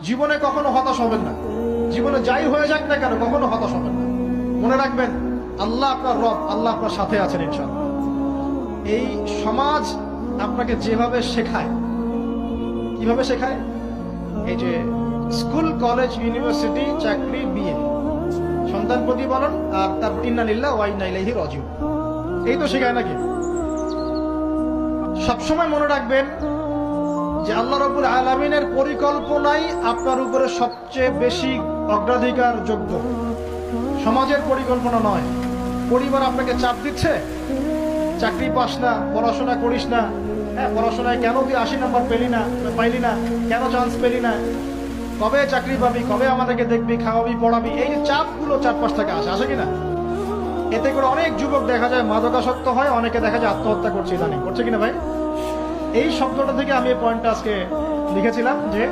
জীবনে কখনো হতাশ হবেন না। জীবনে যাই হয়ে যাক না কেন কখনো হতাশ হবেন না। মনে রাখবেন আল্লাহ আপনার রব, আল্লাহ আপনার সাথে আছেন ইনশাআল্লাহ। এই সমাজ আপনাকে যেভাবে শেখায়, কিভাবে শেখায়, এই যে স্কুল, কলেজ, ইউনিভার্সিটি, চাকরি, বিয়ে, সন্তান প্রতিপালন আর তার ইন্না লিল্লাহি ওয়া ইন্না ইলাইহি রাজিউন, এই তো শেখায় নাকি? সবসময় মনে রাখবেন যে আল্লাহ রাব্বুল আলামিনের পরিকল্পনাই আপনার উপরে সবচেয়ে বেশি অগ্রাধিকার যোগ্য, সমাজের পরিকল্পনা নয়। পরিবার আপনাকে চাপ দিচ্ছে, চাকরি পাস না, পড়াশোনা করিস না, হ্যাঁ পড়াশোনায় কেন তুই 80 নাম্বার পাইলি না, কেন চান্স পেলি না, কবে চাকরি পাবি, কবে আমাদেরকে দেখবি, খাওয়াবি, পড়াবি, এই যে চাপগুলো চারপাশ থেকে আসে কিনা, এতে করে অনেক যুবক দেখা যায় মাদকাসক্ত হয়, অনেকে দেখা যায় আত্মহত্যা করছে, ইদানিং করছে কিনা ভাই? এই শব্দটা থেকে আমি এই পয়েন্টটা আজকে লিখেছিলাম যে